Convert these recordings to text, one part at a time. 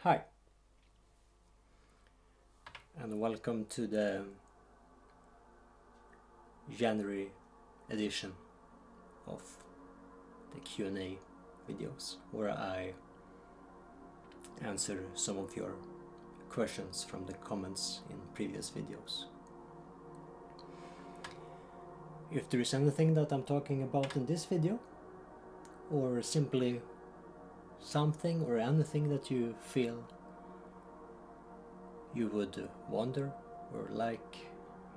Hi, and welcome to the January edition of the Q&A videos, where I answer some of your questions from the comments in previous videos. If there is anything that I'm talking about in this video, or simply something or anything that you feel you would wonder or like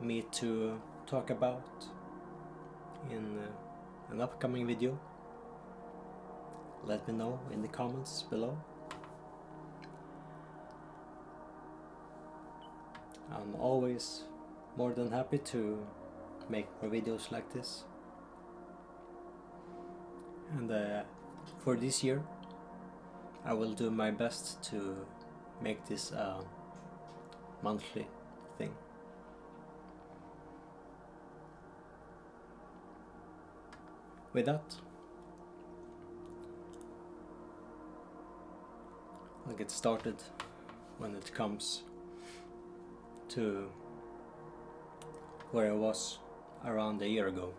me to talk about in an upcoming video, let me know in the comments below. I'm always more than happy to make more videos like this, and for this year I will do my best to make this a monthly thing. With that, I'll get started when it comes to where I was around a year ago.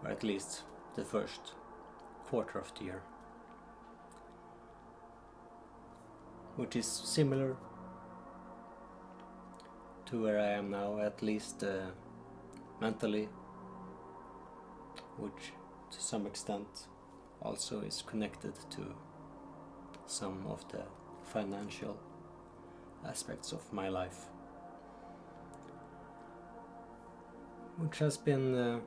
Or at least the first quarter of the year, which is similar to where I am now, at least mentally, which to some extent also is connected to some of the financial aspects of my life, which has been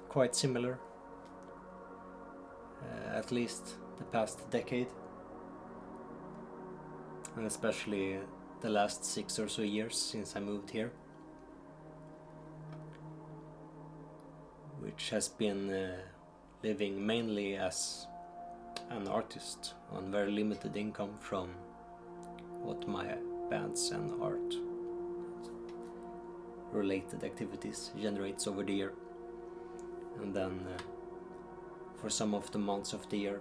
quite similar, at least the past decade, and especially the last 6 or so years since I moved here, which has been living mainly as an artist on very limited income from what my bands and art related activities generates over the year. And then for some of the months of the year,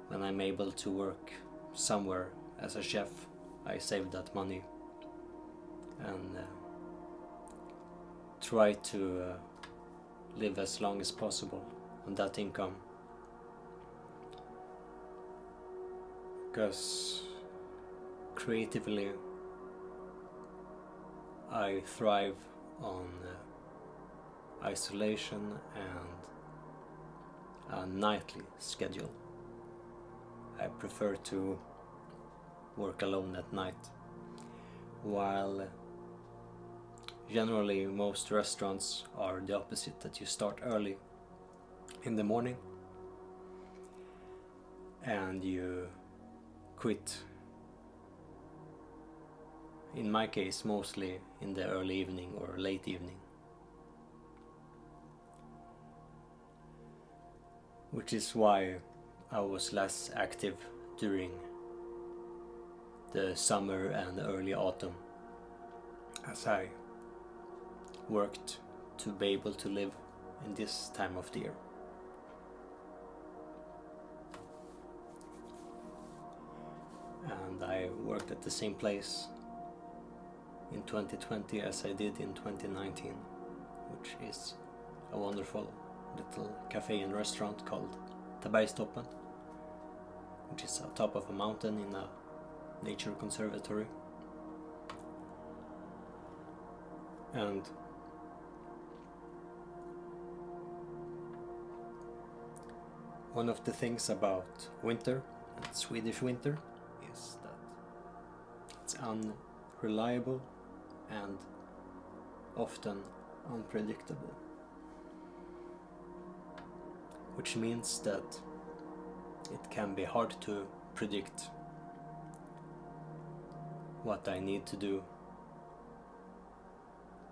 when I'm able to work somewhere as a chef, I save that money and try to live as long as possible on that income, because creatively I thrive on isolation and a nightly schedule. I prefer to work alone at night, while generally most restaurants are the opposite, that you start early in the morning and you quit, in my case mostly in the early evening or late evening, which is why I was less active during the summer and early autumn, as I worked to be able to live in this time of the year. And I worked at the same place in 2020 as I did in 2019, which is a wonderful little cafe and restaurant called Bergstoppen, which is on top of a mountain in a nature conservatory. And one of the things about winter, and Swedish winter, is that it's unreliable and often unpredictable, which means that it can be hard to predict what I need to do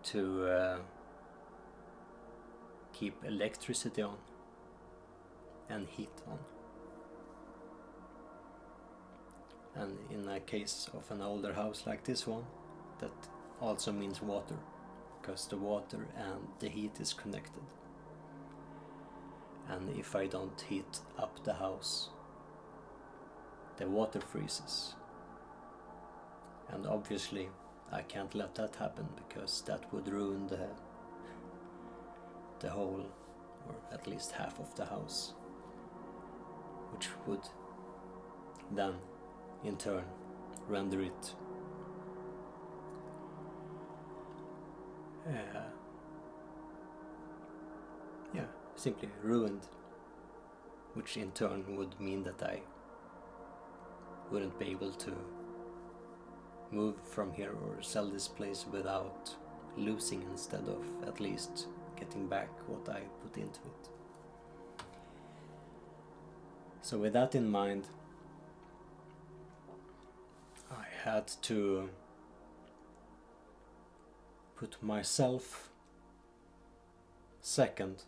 to keep electricity on and heat on. And in a case of an older house like this one, that also means water, because the water and the heat is connected. and if I don't heat up the house, the water freezes. And obviously I can't let that happen, because that would ruin the whole, or at least half of the house, which would then in turn render it simply ruined, which in turn would mean that I wouldn't be able to move from here or sell this place without losing, instead of at least getting back what I put into it. So with that in mind, I had to put myself second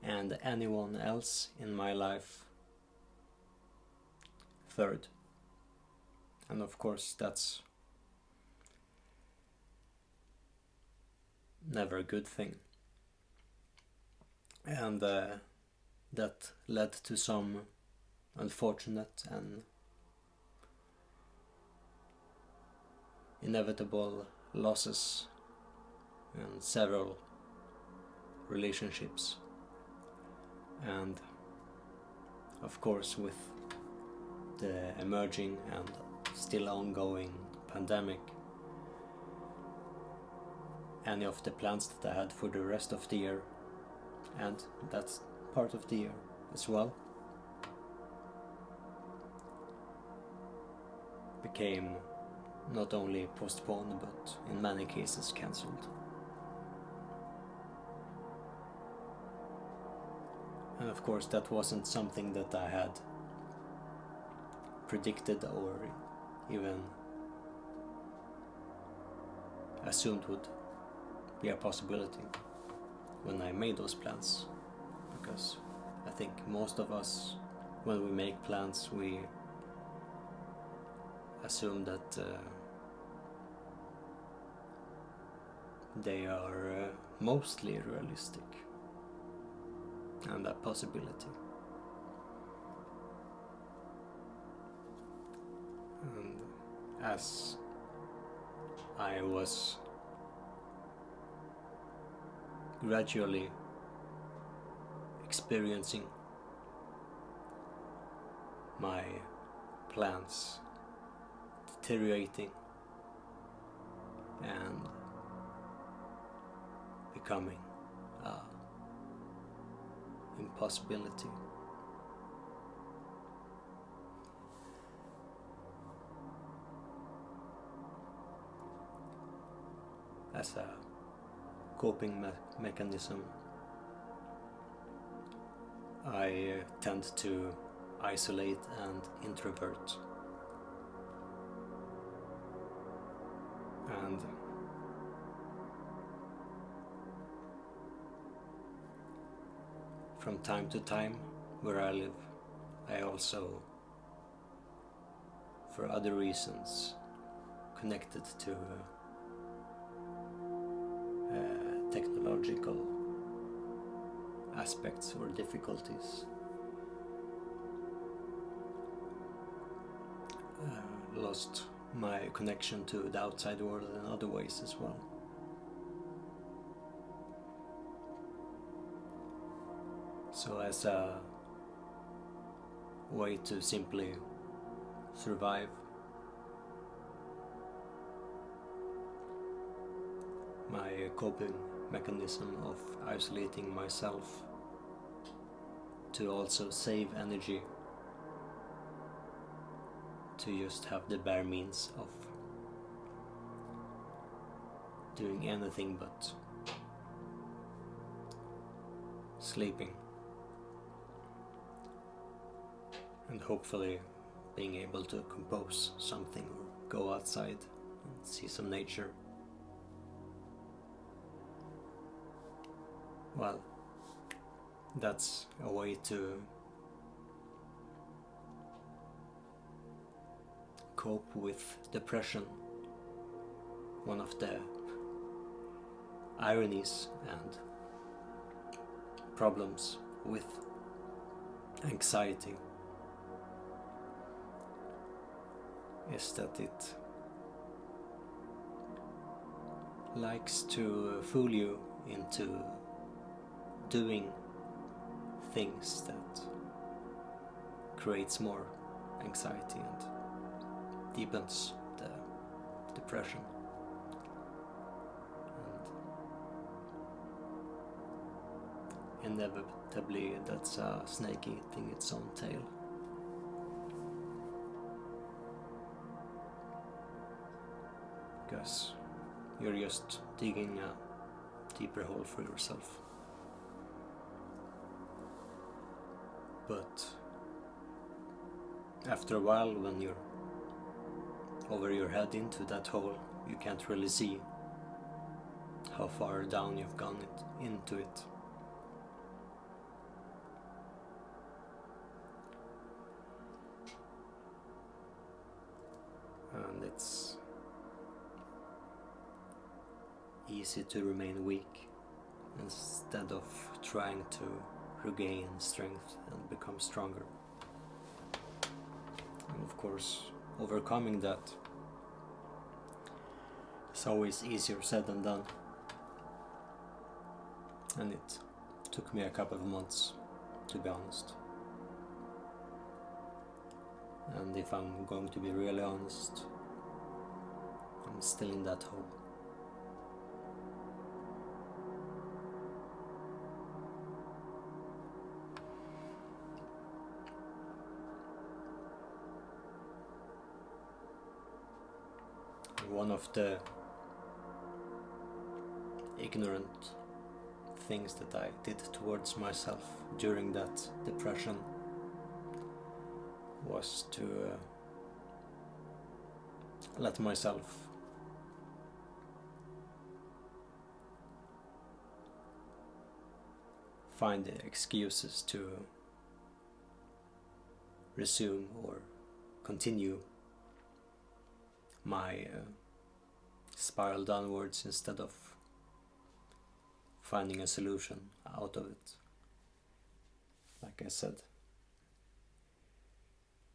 and anyone else in my life third. And of course that's never a good thing. And that led to some unfortunate and inevitable losses and several relationships. And of course, with the emerging and still ongoing pandemic, any of the plans that I had for the rest of the year, and that's part of the year as well, became not only postponed but in many cases cancelled. And of course that wasn't something that I had predicted or even assumed would be a possibility when I made those plans, because I think most of us, when we make plans, we assume that they are mostly realistic and a possibility. And as I was gradually experiencing my plans deteriorating and becoming an impossibility, as a coping mechanism, I tend to isolate and introvert. And from time to time, where I live, I also, for other reasons, connected to technological aspects or difficulties, lost my connection to the outside world in other ways as well. So as a way to simply survive, my coping mechanism of isolating myself to also save energy, to just have the bare means of doing anything but sleeping, and hopefully being able to compose something or go outside and see some nature. Well, that's a way to cope with depression. One of the ironies and problems with anxiety is that it likes to fool you into doing things that creates more anxiety and deepens the depression. And inevitably that's a snake eating its own tail. Because you're just digging a deeper hole for yourself. But after a while, when you're over your head into that hole, you can't really see how far down you've gone into it. And it's easy to remain weak instead of trying to regain strength and become stronger. And of course, overcoming that is always easier said than done. And it took me a couple of months, to be honest. And if I'm going to be really honest, I'm still in that hole. One of the ignorant things that I did towards myself during that depression was to let myself find excuses to resume or continue my spiral downwards instead of finding a solution out of it. Like I said,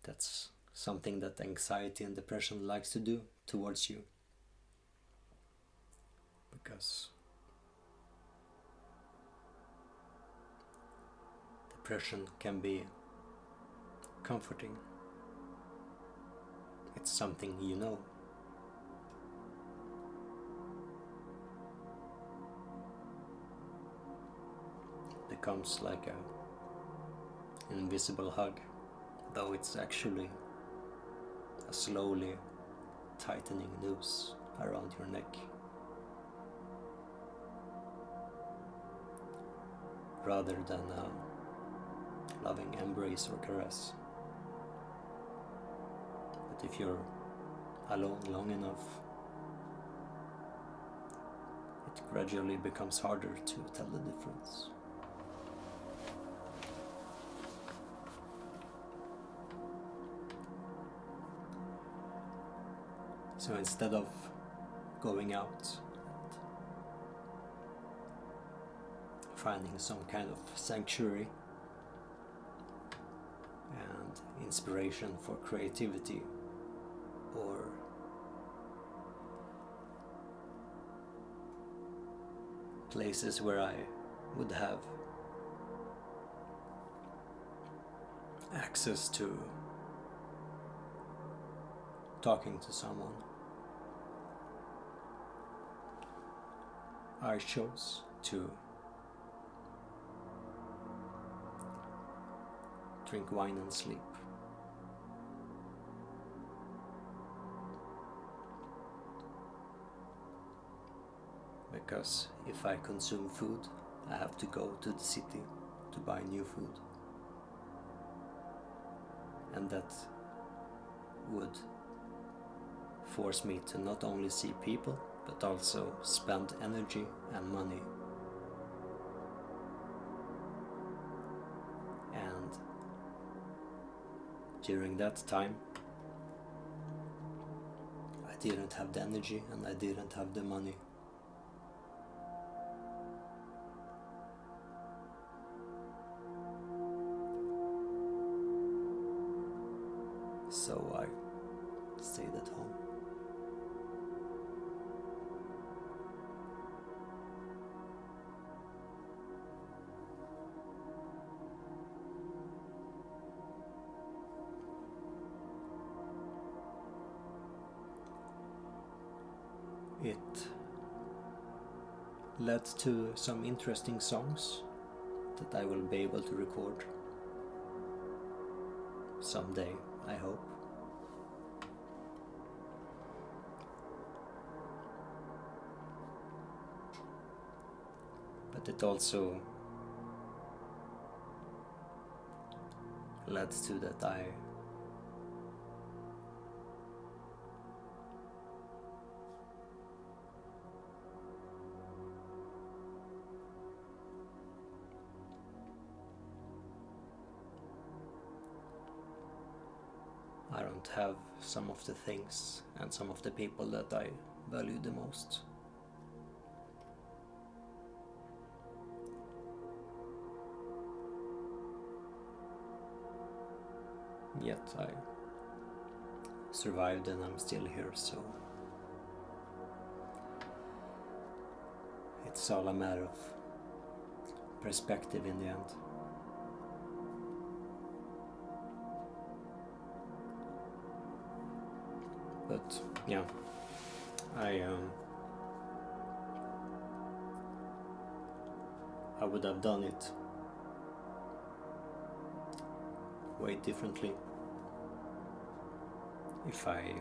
that's something that anxiety and depression likes to do towards you, because depression can be comforting. It's something you know. It becomes like an invisible hug, though it's actually a slowly tightening noose around your neck, rather than a loving embrace or caress. But if you're alone long enough, it gradually becomes harder to tell the difference. So instead of going out and finding some kind of sanctuary and inspiration for creativity, or places where I would have access to talking to someone, I chose to drink wine and sleep. Because if I consume food, I have to go to the city to buy new food. And that would force me to not only see people, but also spend energy and money. And during that time, I didn't have the energy and I didn't have the money. so I stayed at home. It led to some interesting songs that I will be able to record someday, I hope. But it also led to that I don't have some of the things and some of the people that I value the most. Yet I survived and I'm still here, so it's all a matter of perspective in the end. But yeah, I would have done it way differently if I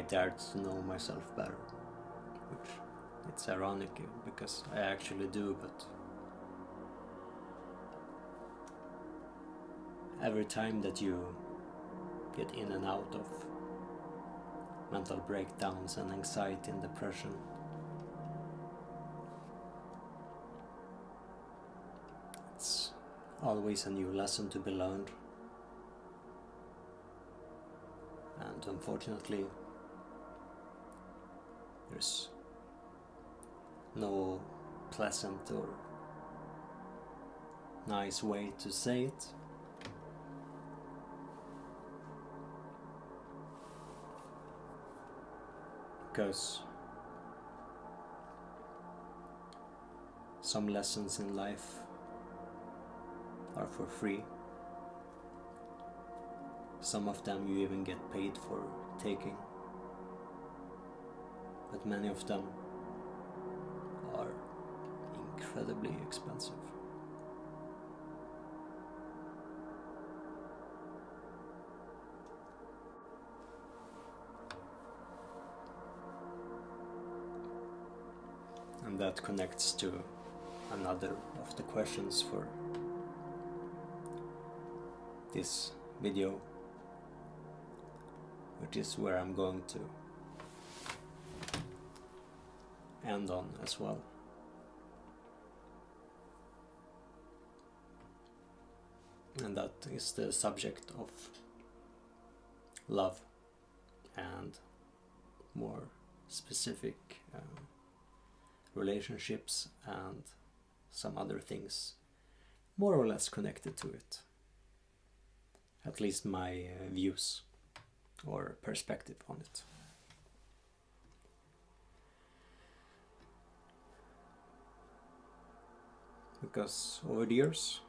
dared to know myself better, which it's ironic because I actually do, but every time that you get in and out of mental breakdowns and anxiety and depression, it's always a new lesson to be learned. And unfortunately, there's no pleasant or nice way to say it. Because some lessons in life are for free. Some of them you even get paid for taking. But many of them are incredibly expensive. And that connects to another of the questions for this video, which is where I'm going to end on as well. And that is the subject of love and more specific relationships and some other things more or less connected to it. At least my views or perspective on it. Because over the years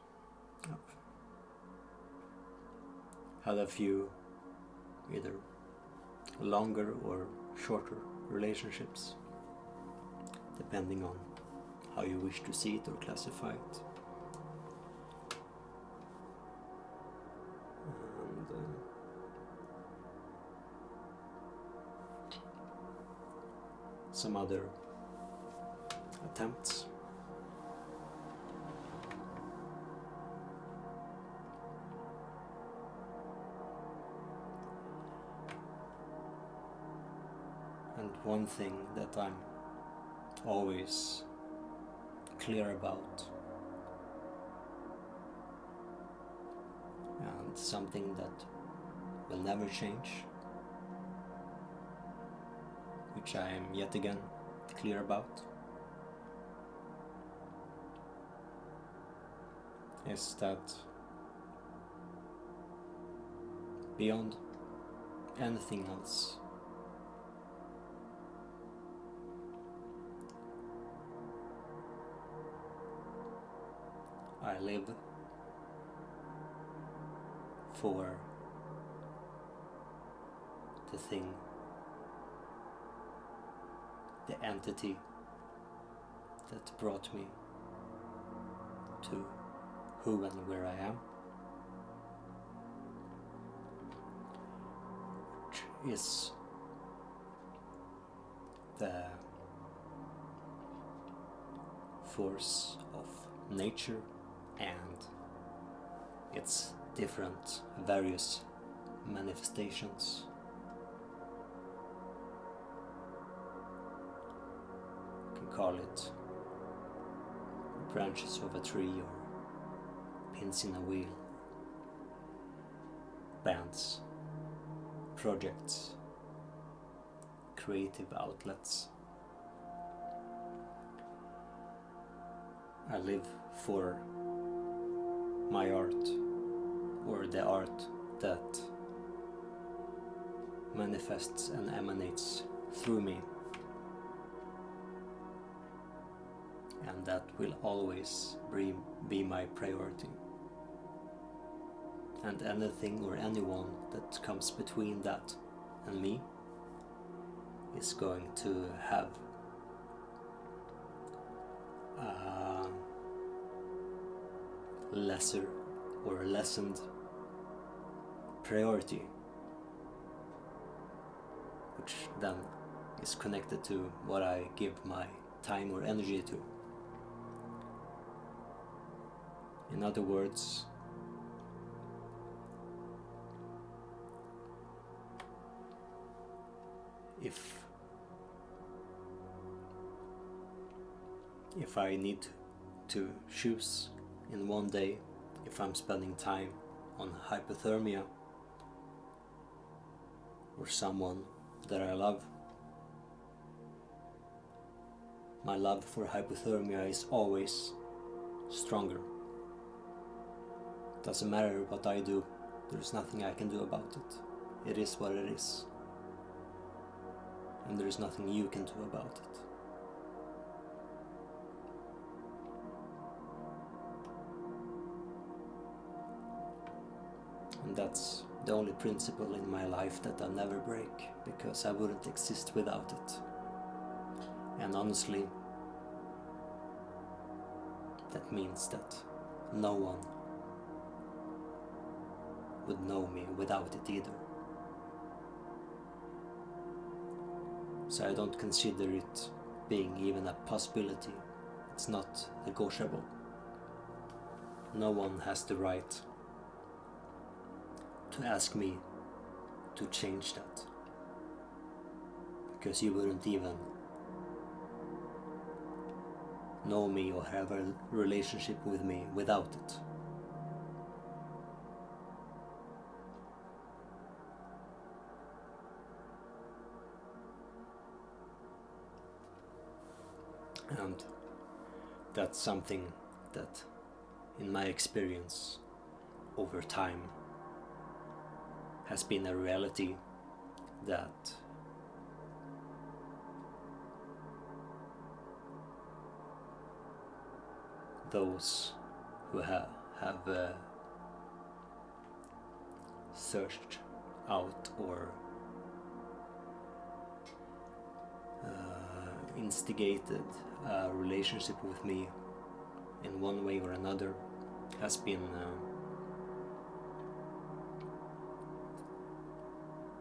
I've had a few either longer or shorter relationships, depending on how you wish to see it or classify it. And some other attempts. And one thing that I'm always clear about, and something that will never change, which I am yet again clear about, is that beyond anything else, I live for the thing, the entity that brought me to who and where I am, which is the force of nature and its different various manifestations. You can call it branches of a tree or pins in a wheel, bands, projects, creative outlets. I live for my art, or the art that manifests and emanates through me, and that will always be my priority. And anything or anyone that comes between that and me is going to have a lesser or lessened priority, which then is connected to what I give my time or energy to. In other words, if I need to choose in one day if I'm spending time on hypothermia or someone that I love, my love for hypothermia is always stronger. Doesn't matter what I do, there's nothing I can do about it. It is what it is. And there's nothing you can do about it. And that's the only principle in my life that I'll never break, because I wouldn't exist without it. And honestly, that means that no one would know me without it either. So I don't consider it being even a possibility. It's not negotiable. No one has the right to ask me to change that, because you wouldn't even know me or have a relationship with me without it. And that's something that, in my experience, over time has been a reality, that those who have searched out or instigated a relationship with me in one way or another has been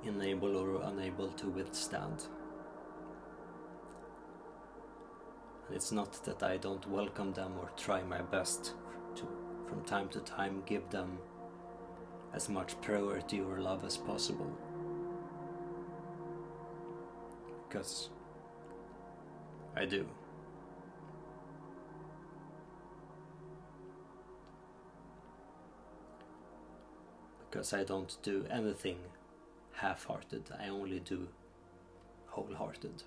unable or unable to withstand. And it's not that I don't welcome them or try my best to, from time to time, give them as much priority or love as possible, because I do. Because I don't do anything half-hearted, I only do wholehearted.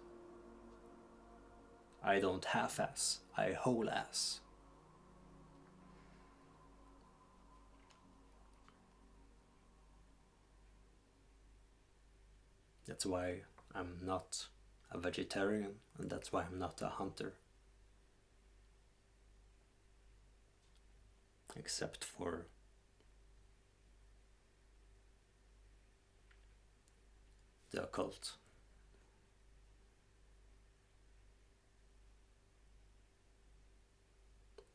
I don't half-ass, I whole-ass. That's why I'm not a vegetarian, and that's why I'm not a hunter. Except for the occult.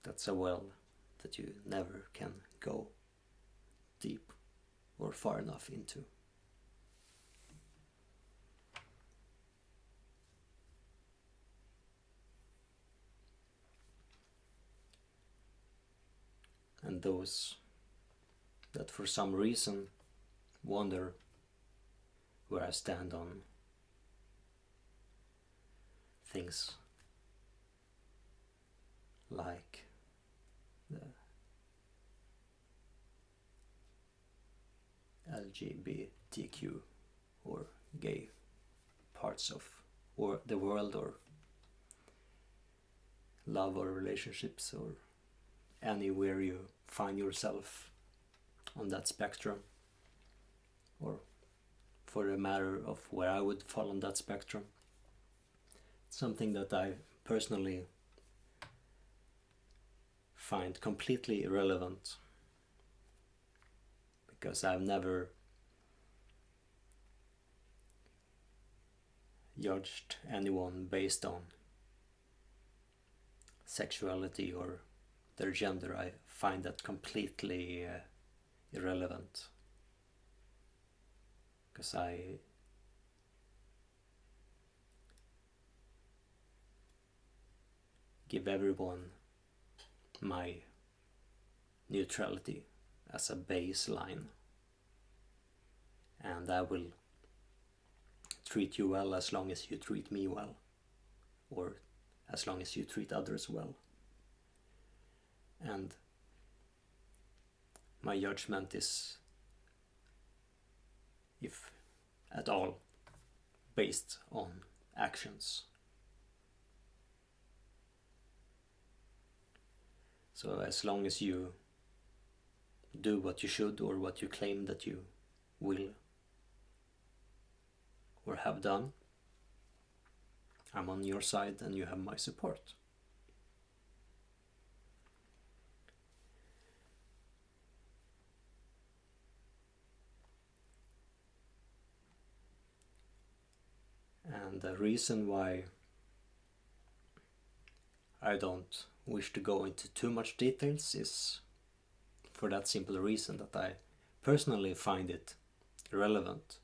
That's a well that you never can go deep or far enough into. And those that for some reason wonder where I stand on things like the LGBTQ or gay parts of or the world, or love or relationships, or anywhere you find yourself on that spectrum, or for a matter of where I would fall on that spectrum. Something that I personally find completely irrelevant, because I've never judged anyone based on sexuality or their gender. I find that completely irrelevant, because I give everyone my neutrality as a baseline, and I will treat you well as long as you treat me well, or as long as you treat others well. And my judgment is, if at all, based on actions. So as long as you do what you should, or what you claim that you will or have done, I'm on your side and you have my support. And the reason why I don't wish to go into too much details is for that simple reason, that I personally find it irrelevant.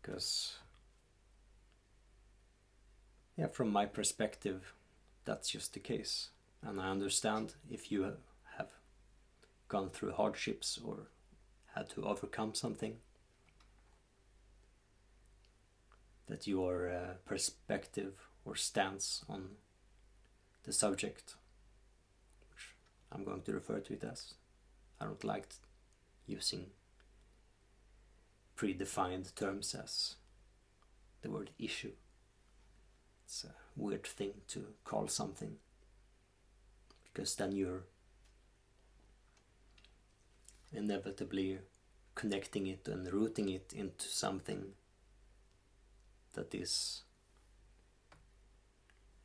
Because, yeah, from my perspective, that's just the case. And I understand if you have gone through hardships or had to overcome something, that your perspective or stance on the subject, which I'm going to refer to it as, I don't like using predefined terms as the word issue. It's a weird thing to call something, because then you're inevitably connecting it and rooting it into something that is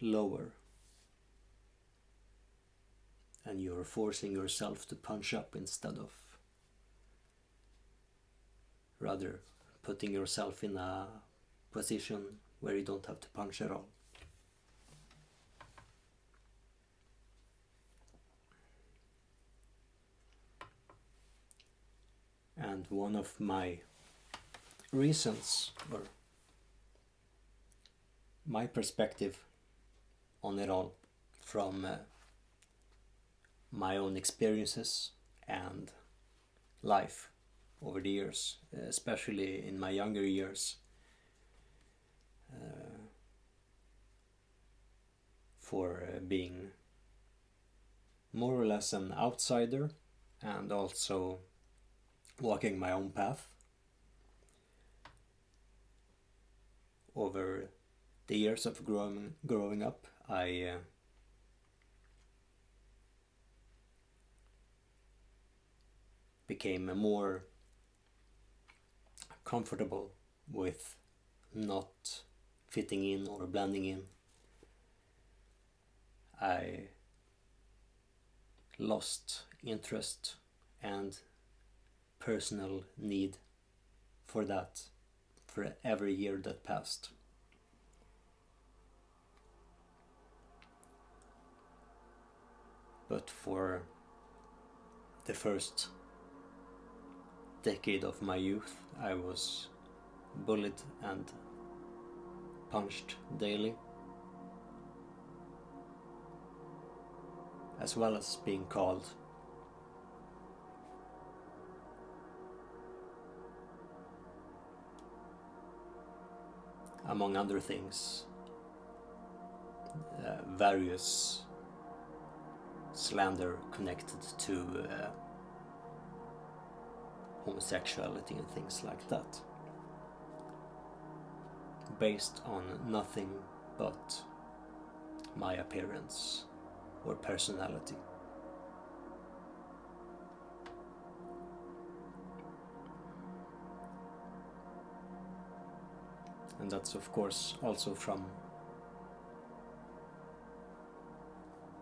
lower, and you're forcing yourself to punch up instead of rather putting yourself in a position where you don't have to punch at all. And one of my reasons, or my perspective on it all, from my own experiences and life over the years, especially in my younger years, for being more or less an outsider and also walking my own path. Over the years of growing up, I became more comfortable with not fitting in or blending in, I lost interest and personal need for that for every year that passed. But for the first decade of my youth, I was bullied and punched daily, as well as being called among other things various slander connected to homosexuality and things like that, based on nothing but my appearance or personality. And that's of course also from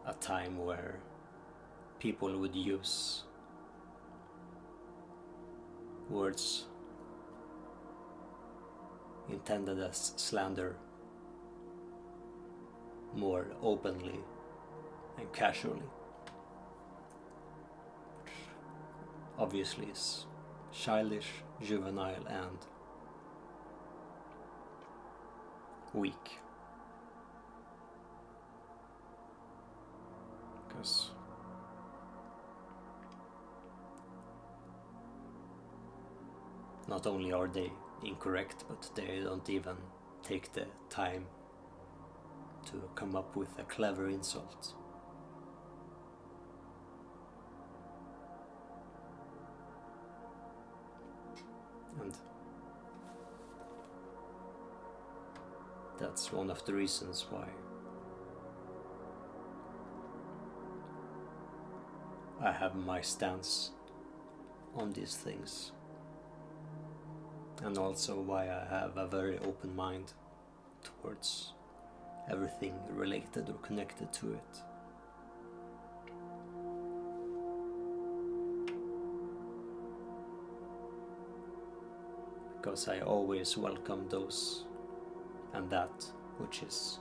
a time where people would use words intended as slander more openly and casually, which obviously is childish, juvenile, and weak. Because not only are they incorrect, but they don't even take the time to come up with a clever insult. And that's one of the reasons why I have my stance on these things, and also why I have a very open mind towards everything related or connected to it. Because I always welcome those and that which is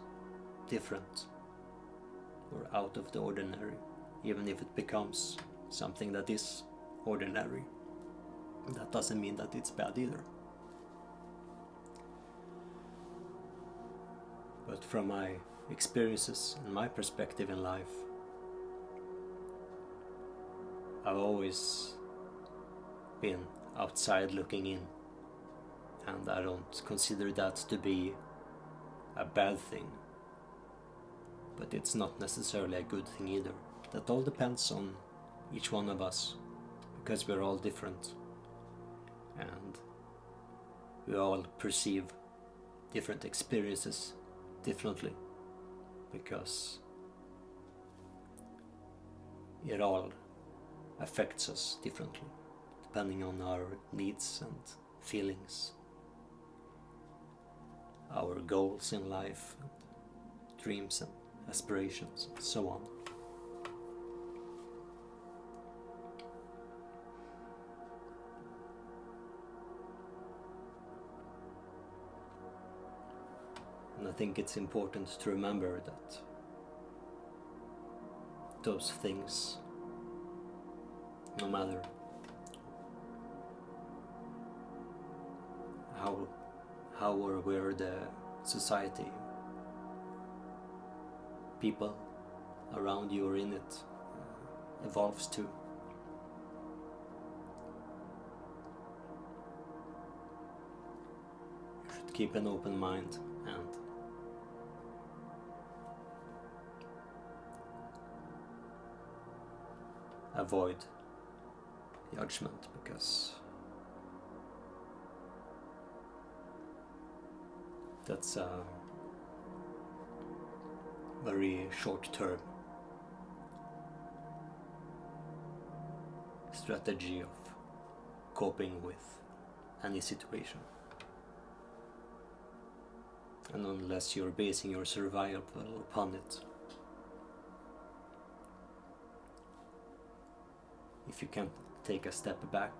different or out of the ordinary, even if it becomes something that is ordinary. That doesn't mean that it's bad either. But from my experiences and my perspective in life, I've always been outside looking in, and I don't consider that to be a bad thing, but it's not necessarily a good thing either. That all depends on each one of us, because we're all different and we all perceive different experiences differently, because it all affects us differently depending on our needs and feelings, our goals in life, and dreams and aspirations, and so on. And I think it's important to remember that those things, no matter how or where the society, people around you or in it evolves to, you should keep an open mind and avoid judgment, because that's a very short-term strategy of coping with any situation. And unless you're basing your survival upon it. If you can take a step back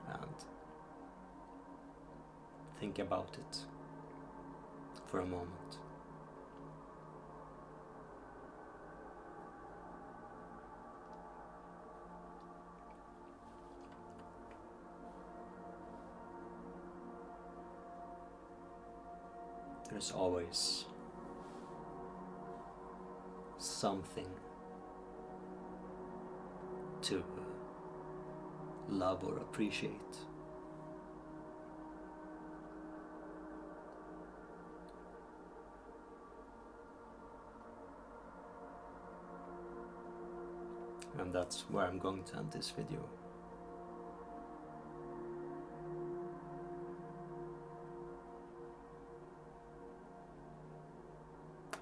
and think about it for a moment. There's always something to love or appreciate. And that's where I'm going to end this video.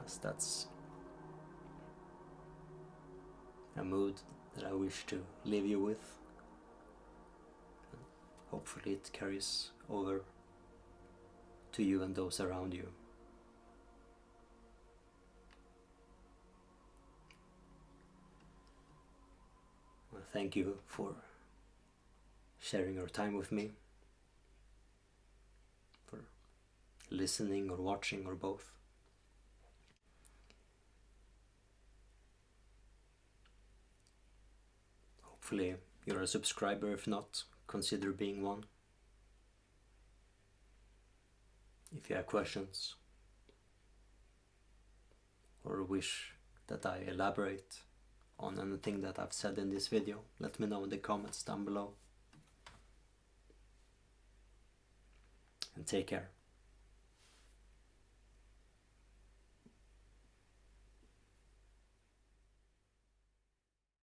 As that's a mood that I wish to leave you with. And hopefully it carries over to you and those around you. Well, thank you for sharing your time with me, for listening or watching or both. Hopefully you're a subscriber. If not, consider being one. If you have questions or wish that I elaborate on anything that I've said in this video, let me know in the comments down below. And take care.